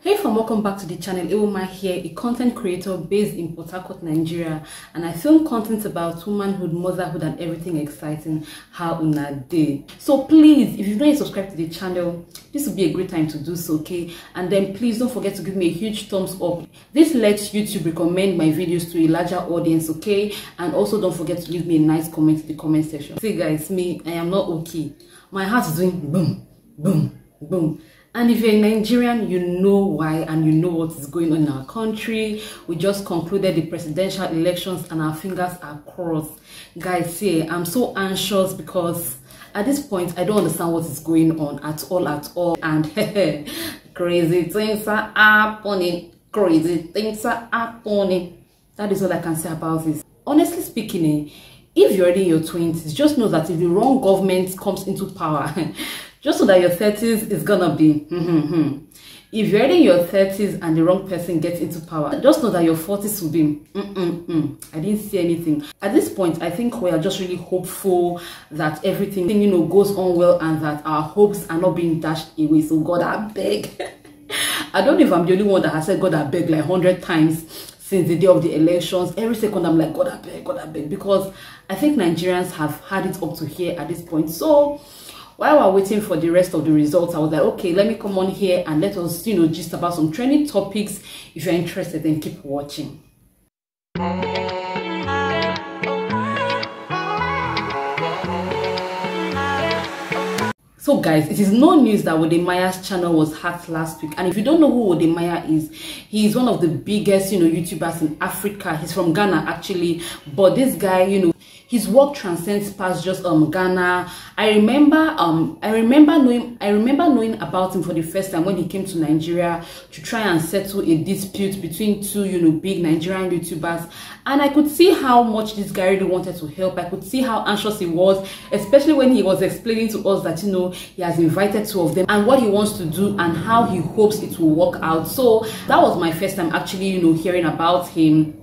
Hey fam, welcome back to the channel. Ewoma here, a content creator based in Port Harcourt, Nigeria, and I film content about womanhood, motherhood, and everything exciting. How una day. So please, if you've not yet subscribed to the channel, this would be a great time to do so, okay? And then please don't forget to give me a huge thumbs up. This lets YouTube recommend my videos to a larger audience, okay? And also don't forget to leave me a nice comment in the comment section. See guys, me, I am not okay. My heart is doing boom, boom, boom. And if you're a Nigerian, you know why and you know what is going on in our country. We just concluded the presidential elections and our fingers are crossed. Guys, see, I'm so anxious because at this point, I don't understand what is going on at all. And crazy things are happening. Crazy things are happening. That is all I can say about this. Honestly speaking, if you're already in your 20s, just know that if the wrong government comes into power, just so that your 30s is gonna be If you're already in your 30s and the wrong person gets into power, just know that your 40s will be I didn't see anything. At this point, I think we are just really hopeful that everything, goes on well and that our hopes are not being dashed away. So God, I beg. I don't know if I'm the only one that has said God, I beg like 100 times since the day of the elections. Every second I'm like, God, I beg, because I think Nigerians have had it up to here at this point. So while we're waiting for the rest of the results, I was like, okay, let me come on here and let us, gist about some trending topics. If you're interested, then keep watching. So guys, it is no news that Wode Maya's channel was hacked last week. And if you don't know who Wode Maya is, he is one of the biggest, YouTubers in Africa. He's from Ghana actually. But this guy, his work transcends past just Ghana. I remember knowing about him for the first time when he came to Nigeria to try and settle a dispute between two, big Nigerian YouTubers. And I could see how much this guy really wanted to help. I could see how anxious he was, especially when he was explaining to us that, he has invited two of them and what he wants to do and how he hopes it will work out. So that was my first time actually, hearing about him.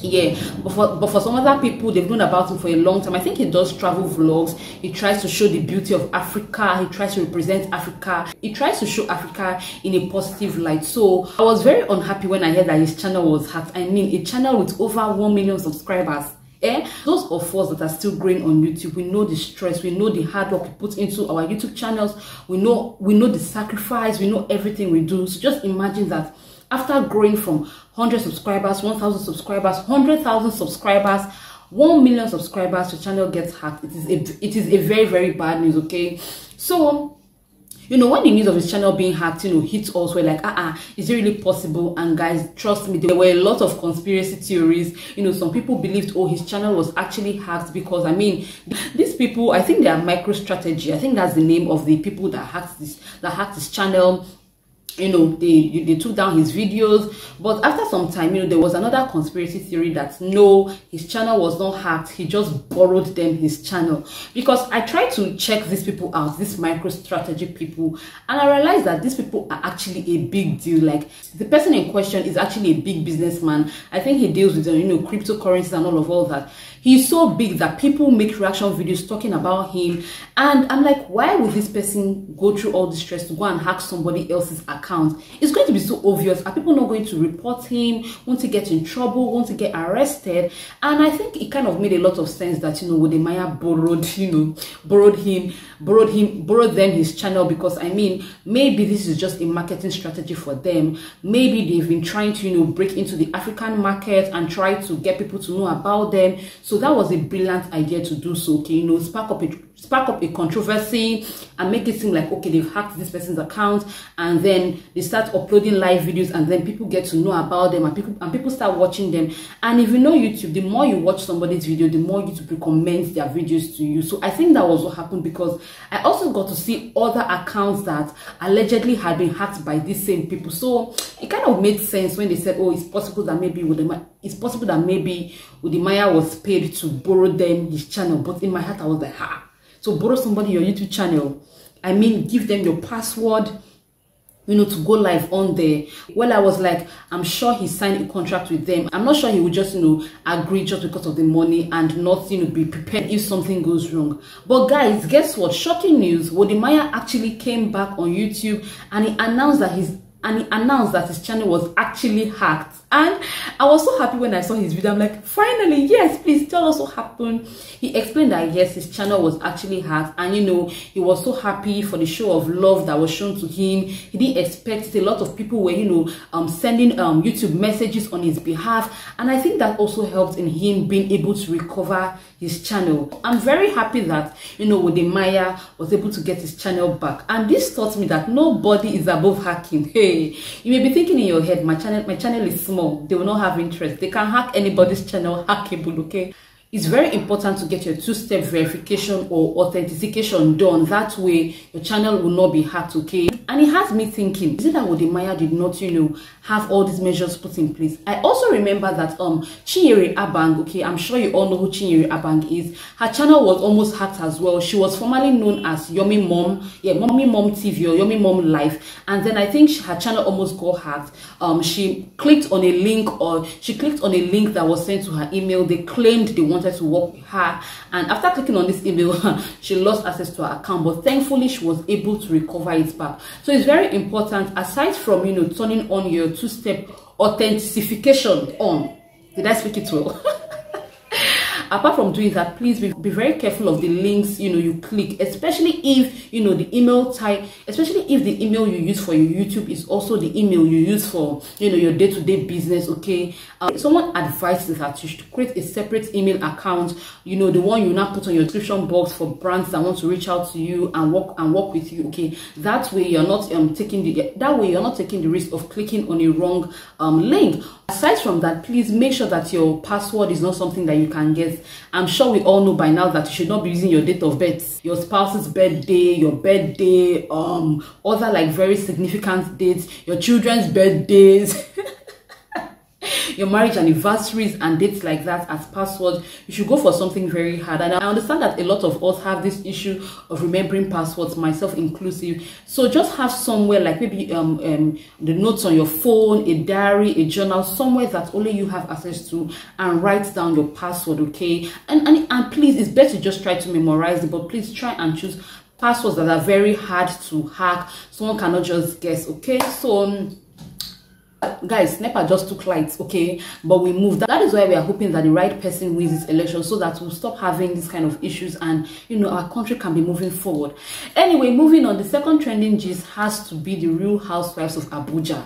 Yeah, but for some other people, they've known about him for a long time. I think he does travel vlogs. He tries to show the beauty of Africa. He tries to represent Africa. He tries to show Africa in a positive light. So I was very unhappy when I heard that his channel was hacked. I mean, a channel with over 1 million subscribers. Those of us that are still growing on YouTube, we know the stress, we know the hard work we put into our YouTube channels, we know the sacrifice, we know everything we do. So just imagine that after growing from 100 subscribers, 1,000 subscribers, 100,000 subscribers, 1 million subscribers, your channel gets hacked. It is a very, very bad news, okay? So when the news of his channel being hacked, hit us, we're like, is it really possible? And guys, trust me, there were a lot of conspiracy theories. Some people believed, oh, his channel was actually hacked because, I mean, these people, I think they are MicroStrategy. I think that's the name of the people that hacked his channel. They took down his videos. But after some time, there was another conspiracy theory that no, his channel was not hacked, he just borrowed them his channel. Because I tried to check these people out, these MicroStrategy people, and I realized that these people are actually a big deal. Like, the person in question is actually a big businessman. I think he deals with cryptocurrencies and all that. He's so big that people make reaction videos talking about him. And I'm like, why would this person go through all this stress to go and hack somebody else's account? It's going to be so obvious. Are people not going to report him, want to get in trouble, want to get arrested? And I think it kind of made a lot of sense that, Wode Maya borrowed them his channel, because I mean, maybe this is just a marketing strategy for them. Maybe they've been trying to, break into the African market and try to get people to know about them. So that was a brilliant idea to do so, okay, spark up a controversy and make it seem like, okay, they've hacked this person's account, and then they start uploading live videos, and then people get to know about them, and people start watching them. And if you know YouTube, the more you watch somebody's video, the more YouTube recommends their videos to you. So I think that was what happened, because I also got to see other accounts that allegedly had been hacked by these same people. So it kind of made sense when they said, oh, it's possible that maybe Wode Maya was paid to borrow them his channel. But in my heart, I was like, so borrow somebody your YouTube channel, I mean, give them your password, to go live on there. Well, I was like, I'm sure he signed a contract with them. I'm not sure he would just, agree just because of the money and not, be prepared if something goes wrong. But guys, guess what? Shocking news. Wode actually came back on YouTube and he announced that his channel was actually hacked. And I was so happy when I saw his video. I'm like, finally, yes, please tell us what happened. He explained that yes, his channel was actually hacked, and he was so happy for the show of love that was shown to him. He didn't expect it. A lot of people were sending YouTube messages on his behalf, and I think that also helped in him being able to recover his channel. I'm very happy that Wode was able to get his channel back, and this taught me that nobody is above hacking. Hey, you may be thinking in your head, my channel is small, they will not have interest, they can hack anybody's channel, hackable. Okay, it's very important to get your two-step verification or authentication done. That way your channel will not be hacked. Okay, and it has me thinking, is it that Wode did not have all these measures put in place? I also remember that Chinyere Abang, okay, I'm sure you all know who Chinyere Abang is. Her channel was almost hacked as well. She was formerly known as Yomi Mom, Mommy Mom TV or Yomi Mom Life, and then I think her channel almost got hacked. She clicked on a link that was sent to her email. They claimed they wanted to work with her, and after clicking on this email she lost access to her account, but thankfully she was able to recover it back. So it's very important, aside from turning on your two-step authentication on, did I speak it well? Apart from doing that, please be very careful of the links you click, especially if the email type, especially if the email you use for your YouTube is also the email you use for your day-to-day business. Okay, someone advised that you should create a separate email account, the one you now put on your description box for brands that want to reach out to you and work with you. Okay, that way you're not taking the risk of clicking on a wrong link. Aside from that, please make sure that your password is not something that you can guess. I'm sure we all know by now that you should not be using your date of birth, your spouse's birthday, your birthday, other like very significant dates, your children's birthdays, your marriage anniversaries and dates like that as passwords. You should go for something very hard. And I understand that a lot of us have this issue of remembering passwords, myself inclusive. So just have somewhere like maybe the notes on your phone, a diary, a journal, somewhere that only you have access to, and write down your password. Okay, and please, it's best to just try to memorize it, but please try and choose passwords that are very hard to hack. Someone cannot just guess. Okay, so guys, NEPA just took lights, okay, but we moved. That is why we are hoping that the right person wins this election, so that we'll stop having this kind of issues and our country can be moving forward. Anyway, moving on, the second trending gist has to be the Real Housewives of Abuja.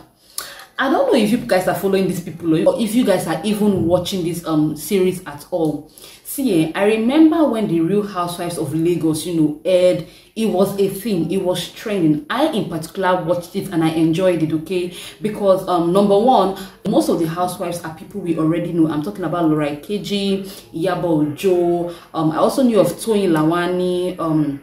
I don't know if you guys are following these people or if you guys are even watching this series at all. See, I remember when the Real Housewives of Lagos, aired, it was a thing, it was trending. I in particular watched it and I enjoyed it, okay, because number one, most of the housewives are people we already know. I'm talking about Laura Keji, Iyabo Ojo. I also knew of Toyin Lawani.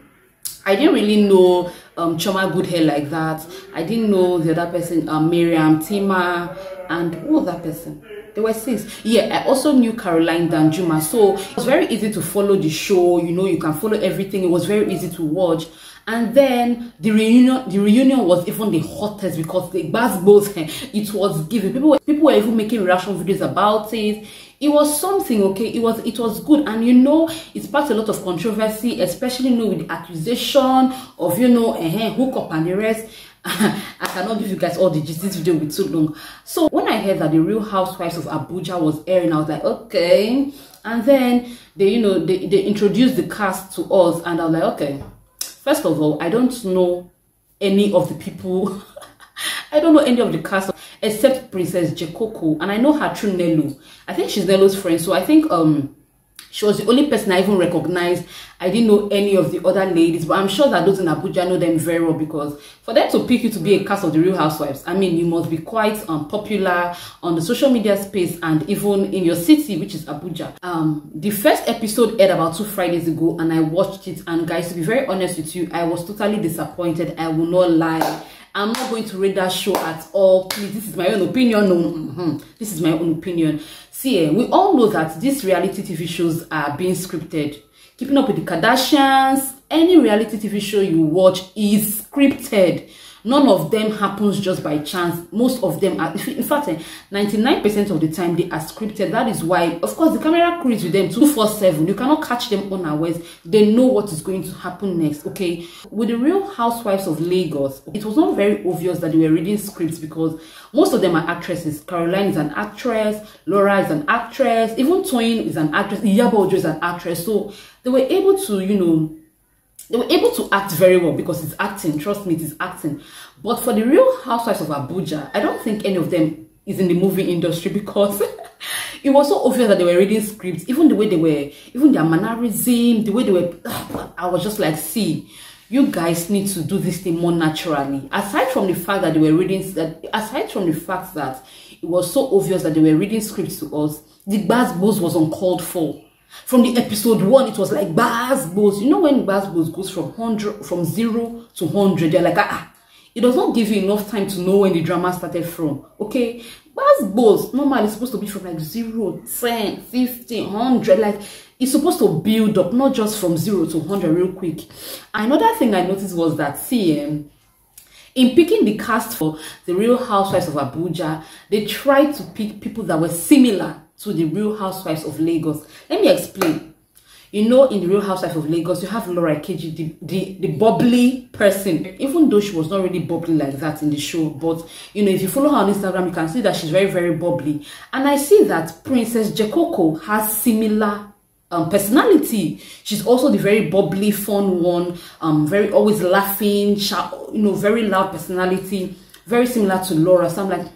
I didn't really know Choma Goodhair like that. I didn't know the other person, Miriam Tima, and who was that person? There were 6. Yeah, I also knew Caroline Danjuma. So it was very easy to follow the show. You can follow everything. It was very easy to watch. And then the reunion was even the hottest because the both it was given. People were even making reaction videos about it. It was something, okay. It was good, and it sparked a lot of controversy, especially with the accusation of hookup and the rest. I cannot give you guys all the gist. This video will be too long. So when I heard that the Real Housewives of Abuja was airing, I was like, okay. And then they introduced the cast to us, and I was like, okay. First of all, I don't know any of the people. I don't know any of the cast except Princess Jekoko, and I know her through Nelu. I think she's Nelu's friend, so I think she was the only person I even recognized. I didn't know any of the other ladies, but I'm sure that those in Abuja know them very well, because for them to pick you to be a cast of the Real Housewives, I mean, you must be quite popular on the social media space and even in your city, which is Abuja. The first episode aired about 2 Fridays ago, and I watched it, and guys, to be very honest with you, I was totally disappointed. I will not lie. I'm not going to rate that show at all. Please, this is my own opinion. No, this is my own opinion. See, we all know that these reality TV shows are being scripted. Keeping Up with the Kardashians, any reality TV show you watch is scripted. none of them happens just by chance. Most of them are, in fact, 99% of the time they are scripted. That is why, of course, the camera crew is with them 24/7. You cannot catch them unawares. They know what is going to happen next. Okay, with the Real Housewives of Lagos, it was not very obvious that they were reading scripts, because most of them are actresses. Caroline is an actress, Laura is an actress, even Toyin is an actress, Iyabo Ojo is an actress. So they were able to, you know, they were able to act very well, because it's acting. Trust me, it is acting. But for the Real Housewives of Abuja, I don't think any of them is in the movie industry, because it was so obvious that they were reading scripts. Even the way they were, even their mannerism, the way they were, I was just like, see, you guys need to do this thing more naturally. Aside from the fact that they were reading, aside from the fact that it was so obvious that they were reading scripts to us, the Gbasgbos was uncalled for. From the episode 1, it was like Gbasgbos. You know, when Gbasgbos goes from 0 to 100, they're like, it does not give you enough time to know when the drama started from. Okay, Gbasgbos normally is supposed to be from like 0, 10, 15, 100. Like, it's supposed to build up, not just from 0 to 100 real quick. Another thing I noticed was that, in picking the cast for the Real Housewives of Abuja, they tried to pick people that were similar to the Real Housewives of Lagos. Let me explain. You know, in the Real Housewives of Lagos, you have Laura Ikeji, the bubbly person. Even though she was not really bubbly like that in the show, but you know, if you follow her on Instagram, you can see that she's very, very bubbly. And I see that Princess Jekoko has similar personality. She's also the very bubbly, fun one, very always laughing, you know, very loud personality. Very similar to Laura. So I'm like,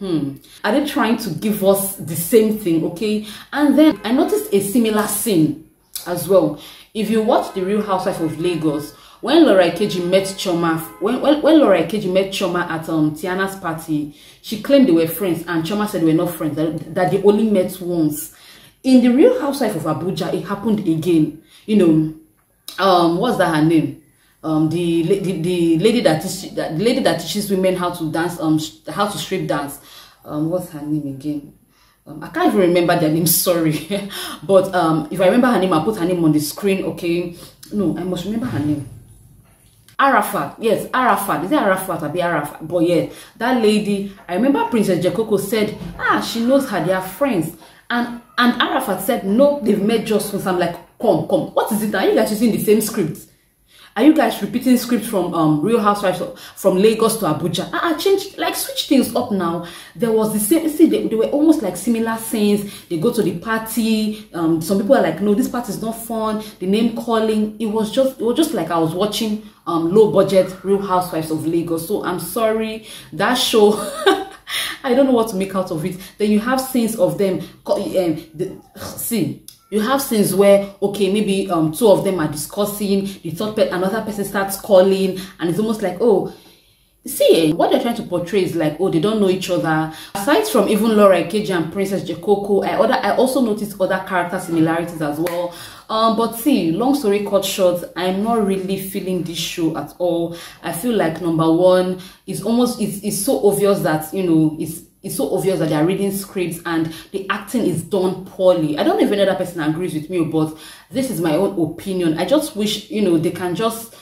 are they trying to give us the same thing? Okay. And then I noticed a similar scene as well. If you watch the Real Housewives of Lagos, when Laura Ikeji met Choma, when Laura Ikeji met Choma at Tiana's party, she claimed they were friends, and Choma said they were not friends, that they only met once. In the Real Housewives of Abuja, it happened again. You know, what's that her name? The lady that teaches women how to dance, how to strip dance. What's her name again? I can't even remember their name, sorry. But if I remember her name, I'll put her name on the screen. Okay, no, I must remember her name. Arafat, yes, Arafat. Is it Arafat or be Arafat? But yeah, that lady, I remember Princess Jekoko said, she knows her, they are friends. And Arafat said, no, they've met just once. I'm like, come, what is it? Are you guys using the same script? Are you guys repeating scripts from Real Housewives from Lagos to Abuja? Change, like, switch things up now. There was the same, see, they were almost like similar scenes. They go to the party. Some people are like, no, this party is not fun. The name calling. It was just like I was watching low budget Real Housewives of Lagos. So I'm sorry, that show. I don't know what to make out of it. Then you have scenes of them. You have scenes where, okay, maybe two of them are discussing, another person starts calling, and it's almost like, oh, see, what they're trying to portray is like, oh, they don't know each other. Aside from even Laura Ikeji and Princess Jekoko, I also noticed other character similarities as well. But see, long story cut short, I'm not really feeling this show at all. I feel like, number one, it's so obvious that, you know, it's so obvious that they are reading scripts and the acting is done poorly. I don't know if any other person agrees with me, but this is my own opinion. I just wish, you know, they can just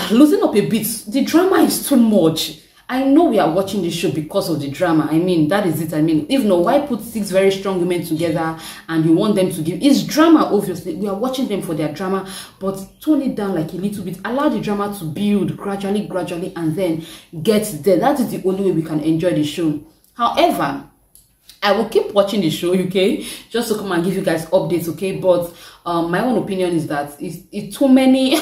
loosen up a bit. The drama is too much. I know we are watching this show because of the drama. I mean, that is it. I mean, if not, why put 6 very strong women together and you want them to give? It's drama, obviously. We are watching them for their drama, but tone it down like a little bit. Allow the drama to build gradually, and then get there. That is the only way we can enjoy the show. However, I will keep watching the show, okay, just to come and give you guys updates, okay. But my own opinion is that it's too many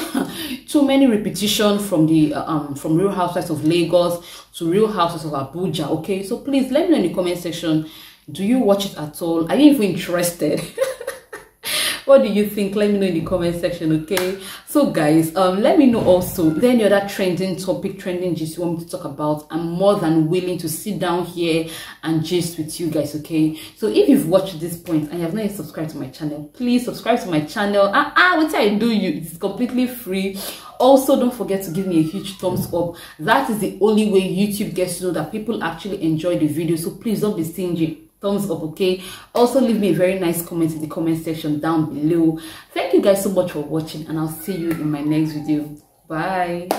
repetition from the from Real Housewives of Lagos to Real Housewives of Abuja, okay. So please let me know in the comment section, do you watch it at all? Are you even interested? What do you think? Let me know in the comment section, okay? So guys, let me know also, is there any other trending gist you want me to talk about? I'm more than willing to sit down here and gist with you guys, okay? So if you've watched this point and you have not yet subscribed to my channel, please subscribe to my channel. What I do you, it's completely free. Also, don't forget to give me a huge thumbs up. That is the only way YouTube gets to know that people actually enjoy the video. So please don't be stingy. Thumbs up, okay? Also, leave me a very nice comment in the comment section down below. Thank you guys so much for watching, and I'll see you in my next video. Bye.